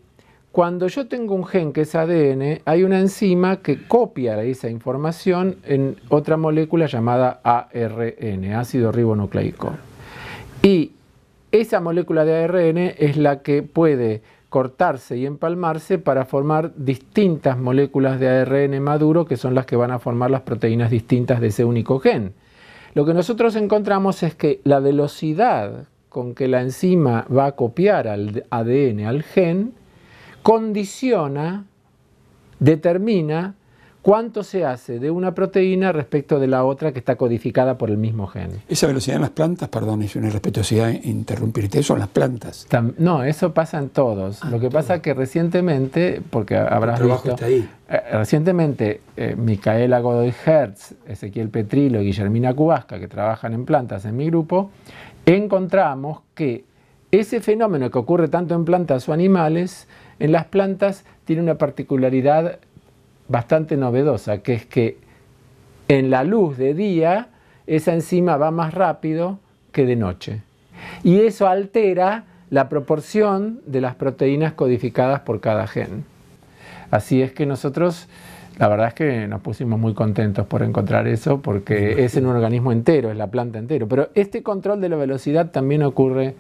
cuando yo tengo un gen que es ADN, hay una enzima que copia esa información en otra molécula llamada ARN, ácido ribonucleico. Y esa molécula de ARN es la que puede cortarse y empalmarse para formar distintas moléculas de ARN maduro, que son las que van a formar las proteínas distintas de ese único gen. Lo que nosotros encontramos es que la velocidad con que la enzima va a copiar al ADN, al gen, condiciona, determina cuánto se hace de una proteína respecto de la otra que está codificada por el mismo gen. Esa velocidad en las plantas, perdón, es una irrespetuosidad interrumpirte, eso en las plantas. No, eso pasa en todos. Lo que pasa es que recientemente, porque habrás visto, está ahí. Recientemente Micaela Godoy Hertz, Ezequiel Petrilo y Guillermina Kubasca, que trabajan en plantas en mi grupo, encontramos que ese fenómeno que ocurre tanto en plantas o animales, en las plantas tiene una particularidad bastante novedosa, que es que en la luz de día esa enzima va más rápido que de noche. Y eso altera la proporción de las proteínas codificadas por cada gen. Así es que nosotros, la verdad es que nos pusimos muy contentos por encontrar eso, porque es en un organismo entero, es la planta entero. Pero este control de la velocidad también ocurre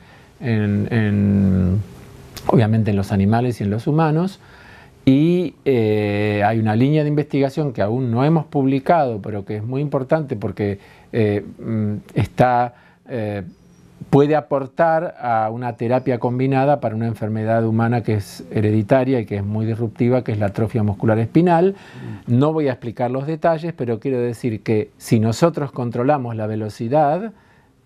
obviamente en los animales y en los humanos, y hay una línea de investigación que aún no hemos publicado, pero que es muy importante porque puede aportar a una terapia combinada para una enfermedad humana que es hereditaria y que es muy disruptiva, que es la atrofia muscular espinal. No voy a explicar los detalles, pero quiero decir que si nosotros controlamos la velocidad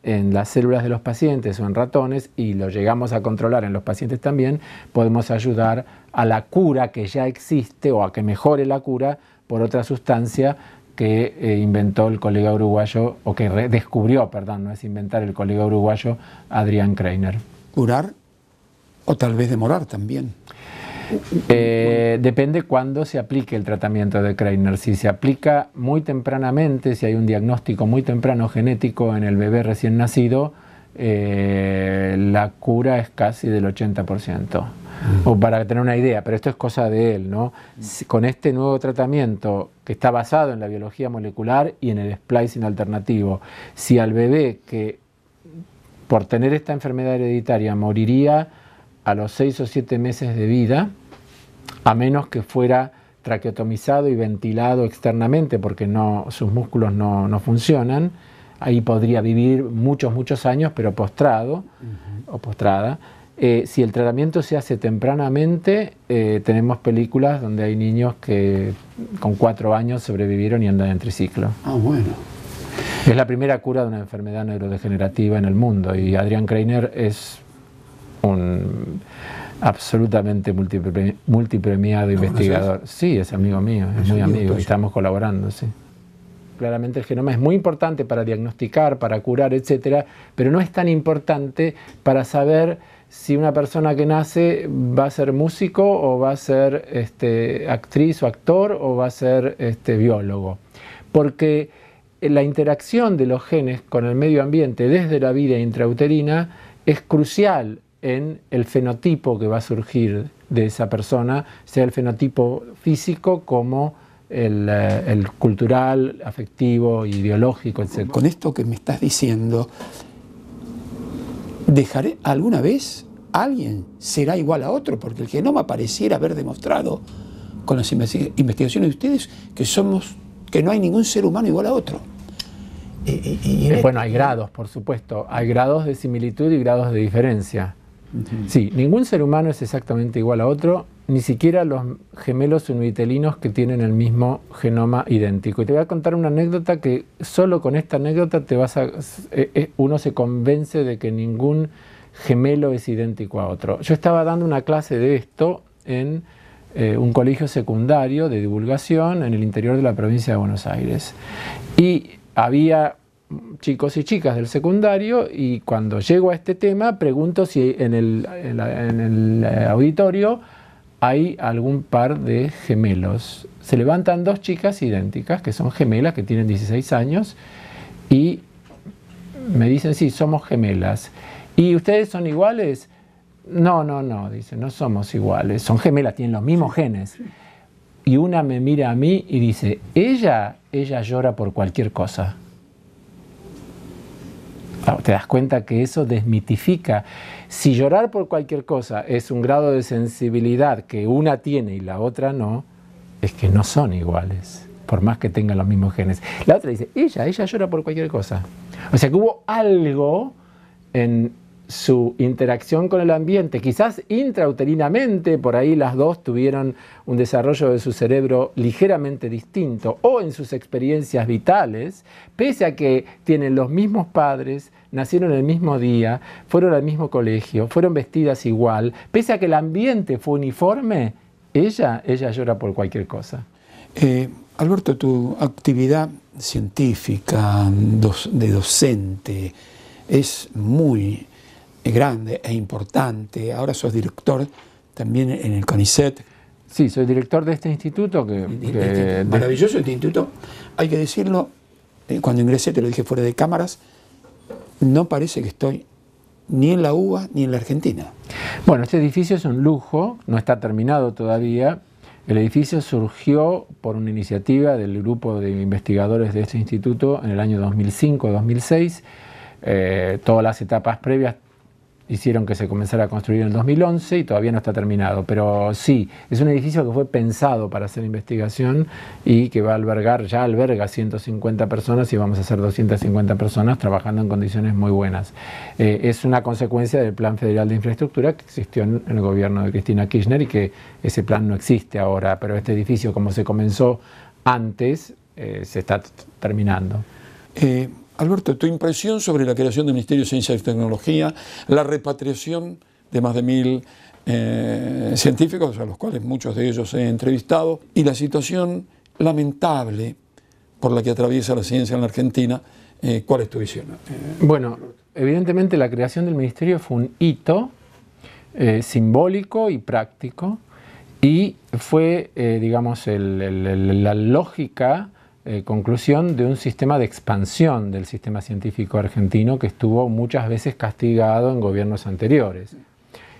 en las células de los pacientes o en ratones, y lo llegamos a controlar en los pacientes también, podemos ayudar a la cura que ya existe o a que mejore la cura por otra sustancia que inventó el colega uruguayo, o que descubrió, perdón, no es inventar, el colega uruguayo Adrian Kreiner. ¿Curar o tal vez demorar también? Depende cuándo se aplique el tratamiento de Kreiner. Si se aplica muy tempranamente, si hay un diagnóstico muy temprano genético en el bebé recién nacido, la cura es casi del 80%. O para tener una idea, pero esto es cosa de él, ¿no? Con este nuevo tratamiento que está basado en la biología molecular y en el splicing alternativo, si al bebé que por tener esta enfermedad hereditaria moriría a los 6 o 7 meses de vida, a menos que fuera traqueotomizado y ventilado externamente porque sus músculos no funcionan, ahí podría vivir muchos años, pero postrado o postrada. Si el tratamiento se hace tempranamente, tenemos películas donde hay niños que con 4 años sobrevivieron y andan en triciclo. Ah, bueno. Es la primera cura de una enfermedad neurodegenerativa en el mundo, y Adrian Kreiner es un absolutamente multipremiado investigador. Sí, es amigo mío, es muy amigo, y estamos colaborando, sí. claramente el genoma es muy importante para diagnosticar, para curar, etcétera, pero no es tan importante para saber si una persona que nace va a ser músico o va a ser actriz o actor o va a ser biólogo. Porque la interacción de los genes con el medio ambiente desde la vida intrauterina es crucial en el fenotipo que va a surgir de esa persona, sea el fenotipo físico como el cultural, afectivo, ideológico, etc. Con esto que me estás diciendo, ¿dejaré alguna vez alguien será igual a otro? Porque el genoma pareciera haber demostrado con las investigaciones de ustedes que no hay ningún ser humano igual a otro. Bueno, hay grados, por supuesto. Hay grados de similitud y grados de diferencia. Sí, ningún ser humano es exactamente igual a otro, ni siquiera los gemelos univitelinos que tienen el mismo genoma idéntico. Y te voy a contar una anécdota que solo con esta anécdota uno se convence de que ningún gemelo es idéntico a otro. Yo estaba dando una clase de esto en un colegio secundario de divulgación en el interior de la provincia de Buenos Aires. Y había chicos y chicas del secundario y cuando llego a este tema pregunto si en el auditorio hay algún par de gemelos. Se levantan dos chicas idénticas que son gemelas, que tienen 16 años y me dicen sí, somos gemelas. ¿Y ustedes son iguales? No, dicen, no somos iguales, son gemelas, tienen los mismos genes. Y una me mira a mí y dice, ella llora por cualquier cosa. Te das cuenta que eso desmitifica. Si llorar por cualquier cosa es un grado de sensibilidad que una tiene y la otra no, es que no son iguales, por más que tengan los mismos genes. La otra dice, ella llora por cualquier cosa. O sea que hubo algo en su interacción con el ambiente, quizás intrauterinamente, por ahí las dos tuvieron un desarrollo de su cerebro ligeramente distinto, o en sus experiencias vitales, pese a que tienen los mismos padres, nacieron el mismo día, fueron al mismo colegio, fueron vestidas igual, pese a que el ambiente fue uniforme, ella llora por cualquier cosa. Alberto, tu actividad científica, de docente, es muy grande e importante. Ahora sos director también en el CONICET. Sí, soy director de este instituto. Maravilloso este instituto. Hay que decirlo, cuando ingresé, te lo dije fuera de cámaras, no parece que estoy ni en la UBA ni en la Argentina. Bueno, este edificio es un lujo, no está terminado todavía. El edificio surgió por una iniciativa del grupo de investigadores de este instituto en el año 2005-2006. Todas las etapas previas hicieron que se comenzara a construir en el 2011 y todavía no está terminado, pero sí, es un edificio que fue pensado para hacer investigación y que va a albergar, ya alberga 150 personas y vamos a hacer 250 personas trabajando en condiciones muy buenas. Es una consecuencia del Plan Federal de Infraestructura que existió en el gobierno de Cristina Kirchner y que ese plan no existe ahora, pero este edificio, como se comenzó antes, se está terminando. Alberto, tu impresión sobre la creación del Ministerio de Ciencia y Tecnología, la repatriación de más de 1000 científicos, a los cuales muchos de ellos he entrevistado, y la situación lamentable por la que atraviesa la ciencia en la Argentina, ¿cuál es tu visión? Bueno, evidentemente la creación del Ministerio fue un hito simbólico y práctico, y fue, digamos, la lógica conclusión de un sistema de expansión del sistema científico argentino que estuvo muchas veces castigado en gobiernos anteriores.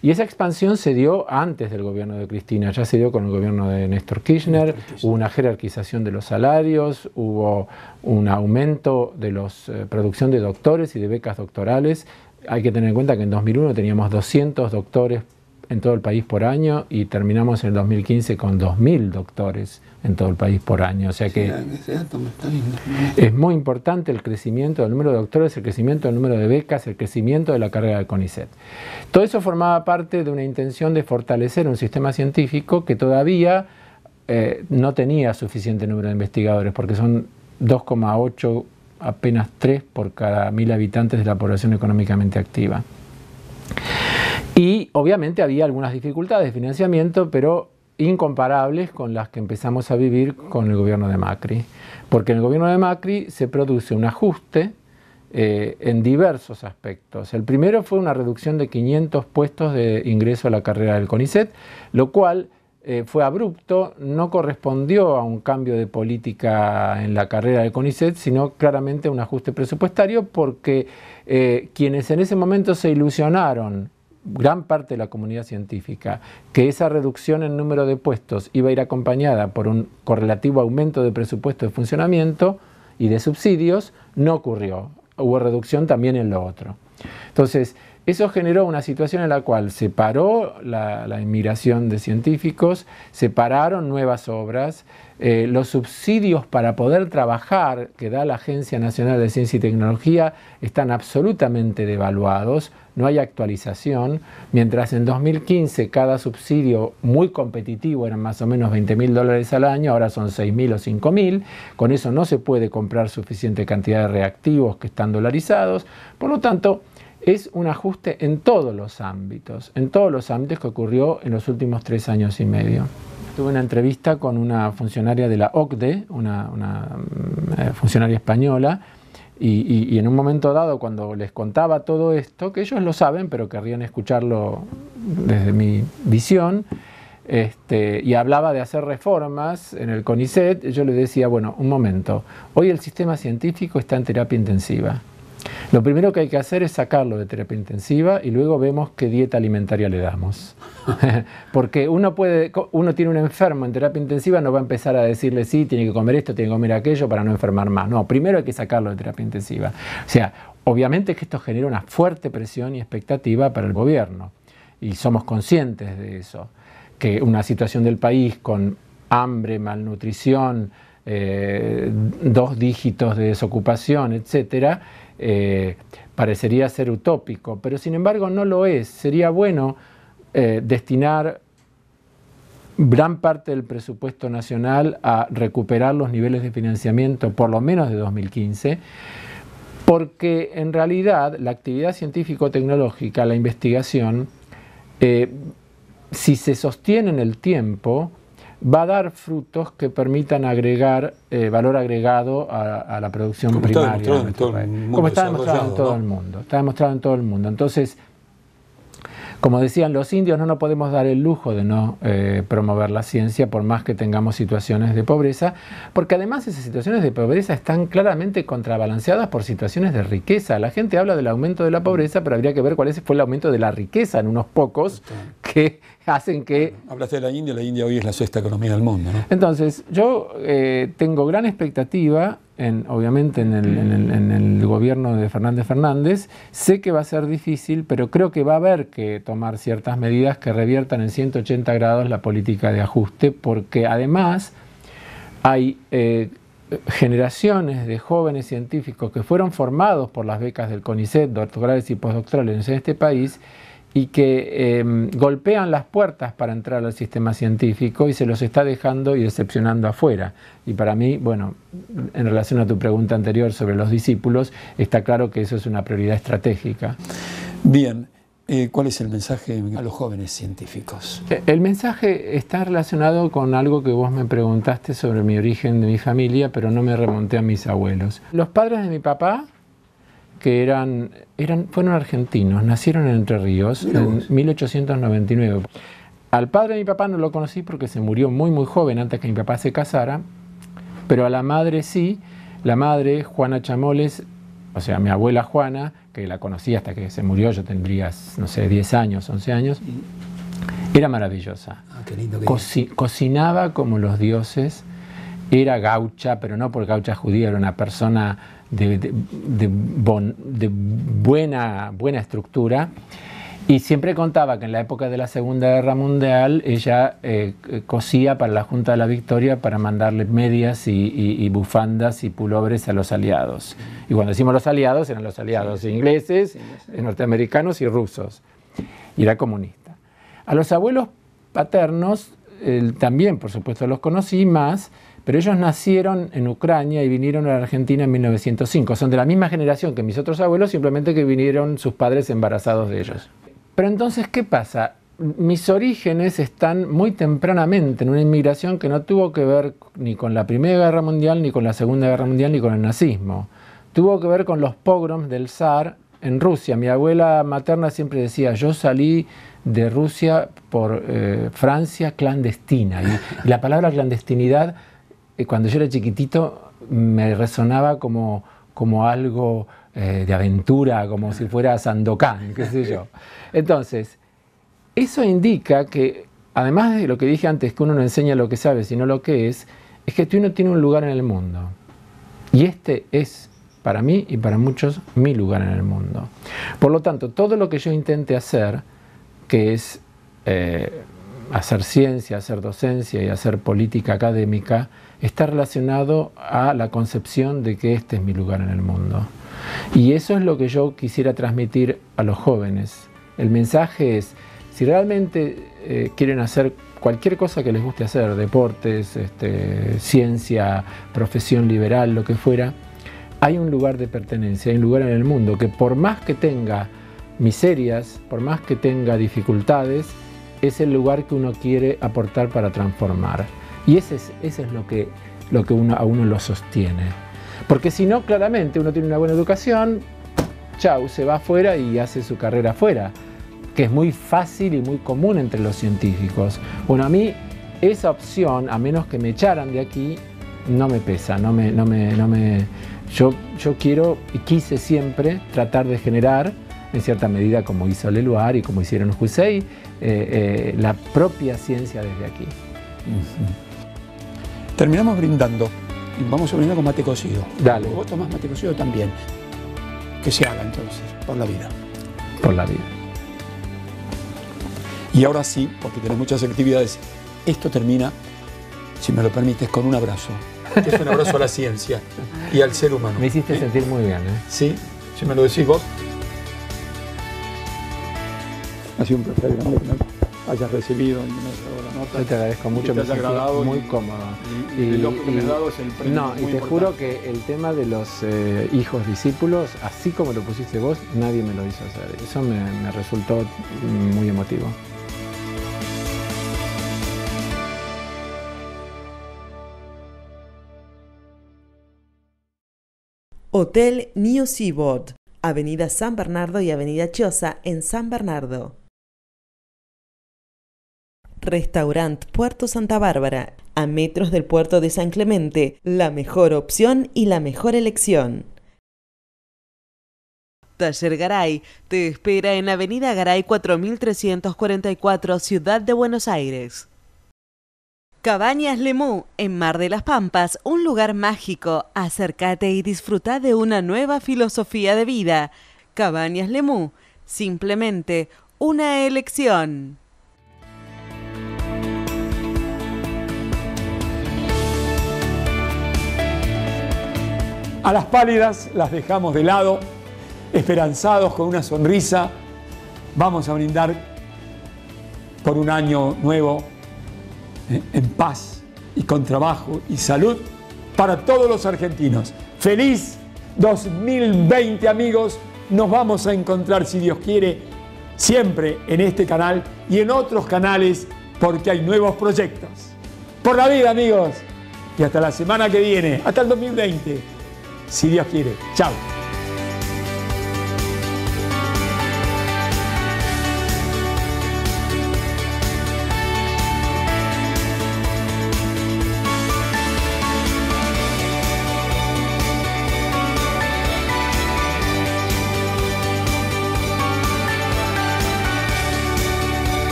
Y esa expansión se dio antes del gobierno de Cristina, ya se dio con el gobierno de Néstor Kirchner, hubo una jerarquización de los salarios, hubo un aumento de la producción de doctores y de becas doctorales. Hay que tener en cuenta que en 2001 teníamos 200 doctores en todo el país por año y terminamos en el 2015 con 2000 doctores en todo el país por año. O sea que es muy importante el crecimiento del número de doctores, el crecimiento del número de becas, el crecimiento de la carga del CONICET. Todo eso formaba parte de una intención de fortalecer un sistema científico que todavía no tenía suficiente número de investigadores, porque son 2,8, apenas 3 por cada 1000 habitantes de la población económicamente activa. Y obviamente había algunas dificultades de financiamiento, pero incomparables con las que empezamos a vivir con el gobierno de Macri. Porque en el gobierno de Macri se produce un ajuste en diversos aspectos. El primero fue una reducción de 500 puestos de ingreso a la carrera del CONICET, lo cual fue abrupto, no correspondió a un cambio de política en la carrera del CONICET, sino claramente a un ajuste presupuestario, porque quienes en ese momento se ilusionaron, gran parte de la comunidad científica, que esa reducción en número de puestos iba a ir acompañada por un correlativo aumento de presupuesto de funcionamiento y de subsidios, no ocurrió. Hubo reducción también en lo otro. Entonces, eso generó una situación en la cual se paró la inmigración de científicos, se pararon nuevas obras, los subsidios para poder trabajar que da la Agencia Nacional de Ciencia y Tecnología están absolutamente devaluados, no hay actualización, mientras en 2015 cada subsidio muy competitivo eran más o menos $20.000 al año, ahora son 6.000 o 5.000, con eso no se puede comprar suficiente cantidad de reactivos que están dolarizados, por lo tanto es un ajuste en todos los ámbitos que ocurrió en los últimos 3 años y medio. Tuve una entrevista con una funcionaria de la OCDE, una funcionaria española, y en un momento dado, cuando les contaba todo esto, que ellos lo saben, pero querrían escucharlo desde mi visión, y hablaba de hacer reformas en el CONICET, yo le decía, bueno, un momento, hoy el sistema científico está en terapia intensiva. Lo primero que hay que hacer es sacarlo de terapia intensiva y luego vemos qué dieta alimentaria le damos. Porque uno tiene un enfermo en terapia intensiva, no va a empezar a decirle sí, tiene que comer esto, tiene que comer aquello para no enfermar más. No, primero hay que sacarlo de terapia intensiva. O sea, obviamente que esto genera una fuerte presión y expectativa para el gobierno. Y somos conscientes de eso. Que una situación del país con hambre, malnutrición, 2 dígitos de desocupación, etcétera, parecería ser utópico, pero sin embargo no lo es. Sería bueno destinar gran parte del presupuesto nacional a recuperar los niveles de financiamiento, por lo menos de 2015, porque en realidad la actividad científico-tecnológica, la investigación, si se sostiene en el tiempo, va a dar frutos que permitan agregar valor agregado a la producción primaria. Como está demostrado en todo el mundo. Está demostrado en todo el mundo. Entonces, como decían los indios, no nos podemos dar el lujo de no promover la ciencia por más que tengamos situaciones de pobreza, porque además esas situaciones de pobreza están claramente contrabalanceadas por situaciones de riqueza. La gente habla del aumento de la pobreza, pero habría que ver cuál fue el aumento de la riqueza en unos pocos que hacen que... Hablaste de la India hoy es la 6ª economía del mundo, ¿no? Entonces, yo tengo gran expectativa, obviamente en el gobierno de Fernández. Sé que va a ser difícil, pero creo que va a haber que tomar ciertas medidas que reviertan en 180 grados la política de ajuste, porque además hay generaciones de jóvenes científicos que fueron formados por las becas del CONICET, doctorales y postdoctorales en este país, y que golpean las puertas para entrar al sistema científico y se los está dejando y decepcionando afuera. Y para mí, bueno, en relación a tu pregunta anterior sobre los discípulos, está claro que eso es una prioridad estratégica. Bien, ¿cuál es el mensaje a los jóvenes científicos? El mensaje está relacionado con algo que vos me preguntaste sobre mi origen de mi familia, pero no me remonté a mis abuelos. Los padres de mi papá, que fueron argentinos, nacieron en Entre Ríos en 1899. Al padre de mi papá no lo conocí porque se murió muy muy joven antes que mi papá se casara, pero a la madre sí. La madre, Juana Chamoles, o sea, mi abuela Juana, que la conocí hasta que se murió, yo tendría, no sé, 10 años, 11 años, era maravillosa. Qué lindo cocinaba como los dioses, era gaucha, pero no por gaucha judía, era una persona de buena estructura, y siempre contaba que en la época de la Segunda Guerra Mundial ella cosía para la Junta de la Victoria para mandarle medias y bufandas y pulobres a los aliados. Y cuando decimos los aliados, eran los aliados ingleses, norteamericanos y rusos. Y era comunista. A los abuelos paternos también, por supuesto, los conocí más, pero ellos nacieron en Ucrania y vinieron a la Argentina en 1905. Son de la misma generación que mis otros abuelos, simplemente que vinieron sus padres embarazados de ellos. Pero entonces, ¿qué pasa? mis orígenes están muy tempranamente en una inmigración que no tuvo que ver ni con la Primera Guerra Mundial, ni con la Segunda Guerra Mundial, ni con el nazismo. Tuvo que ver con los pogroms del zar en Rusia. Mi abuela materna siempre decía, yo salí de Rusia por Francia clandestina. Y la palabra clandestinidad, cuando yo era chiquitito, me resonaba como algo de aventura, como si fuera Sandokan, qué sé yo. Entonces, eso indica que, además de lo que dije antes, que uno no enseña lo que sabe, sino lo que es que uno tiene un lugar en el mundo. Y este es, para mí y para muchos, mi lugar en el mundo. Por lo tanto, todo lo que yo intente hacer, que es hacer ciencia, hacer docencia y hacer política académica, está relacionado a la concepción de que este es mi lugar en el mundo. Y eso es lo que yo quisiera transmitir a los jóvenes. El mensaje es, si realmente quieren hacer cualquier cosa que les guste hacer, deportes, ciencia, profesión liberal, lo que fuera, hay un lugar de pertenencia, hay un lugar en el mundo que por más que tenga miserias, por más que tenga dificultades, es el lugar que uno quiere aportar para transformar. Y ese es lo que a uno lo sostiene. Porque si no, claramente uno tiene una buena educación, chau, se va afuera y hace su carrera afuera, que es muy fácil y muy común entre los científicos. Bueno, a mí esa opción, a menos que me echaran de aquí, no me pesa, yo quiero y quise siempre tratar de generar, en cierta medida como hizo Leluar y como hicieron Hussein, la propia ciencia desde aquí. Terminamos brindando y vamos a brindar con mate cocido. Dale. Vos tomás mate cocido también. Que se haga entonces, por la vida. Por la vida. Y ahora sí, porque tenés muchas actividades, esto termina, si me lo permites, con un abrazo. Que es un abrazo a la ciencia y al ser humano. Me hiciste sentir muy bien, ¿eh? Sí, si me lo decís vos. Ha sido un placer grande que me hayas recibido y me hayas dado la nota. Yo te agradezco mucho, me me agradado muy cómodo. Y lo que me has dado es el premio. No, y te juro que el tema de los hijos discípulos, así como lo pusiste vos, nadie me lo hizo hacer. Eso me resultó muy emotivo. Hotel New Seaboard, Avenida San Bernardo y Avenida Chiosa en San Bernardo. Restaurant Puerto Santa Bárbara, a metros del puerto de San Clemente, la mejor opción y la mejor elección. Taller Garay te espera en Avenida Garay 4344, Ciudad de Buenos Aires. Cabañas Lemú, en Mar de las Pampas, un lugar mágico. Acércate y disfruta de una nueva filosofía de vida. Cabañas Lemú, simplemente una elección. A las pálidas las dejamos de lado, esperanzados con una sonrisa. Vamos a brindar por un año nuevo en paz y con trabajo y salud para todos los argentinos. ¡Feliz 2020, amigos! Nos vamos a encontrar, si Dios quiere, siempre en este canal y en otros canales, porque hay nuevos proyectos. Por la vida, amigos, y hasta la semana que viene, hasta el 2020, si Dios quiere. Chao.